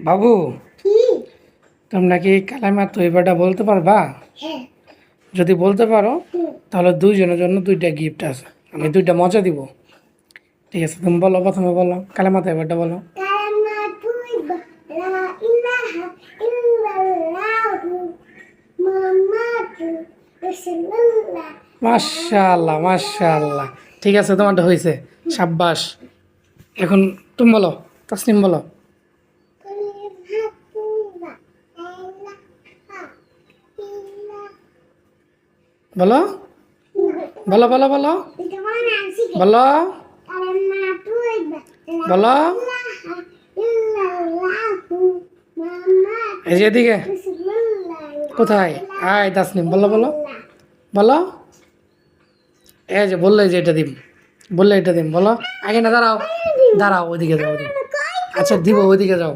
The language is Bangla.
বাবু, তোমরা কি কালেমা তৈবাটা বলতে পারবা? যদি বলতে পারো তাহলে দুইজনের জন্য দুইটা গিফট আছে, আমি দুইটা মজা দিব। ঠিক আছে, তুমি বলো, প্রথমে বলো কালেমা তৈবাটা বলো। মাশাআল্লাহ মাশাআল্লাহ, ঠিক আছে, তোমারটা হয়েছে, সাব্বাস। এখন তুমি বলো, তাসনিম বলো। বলো বলো বলো বলো বলো বলো, এই যে এদিকে, কোথায়? আয় তাসনিম, বলো বলো বলো। এই যে বললে যে এটা দিম, বললে এটা দিম, বলো। আগে না, দাঁড়াও দাঁড়াও, ওইদিকে যাও, ওইদিকে। আচ্ছা দিব, ওইদিকে যাও।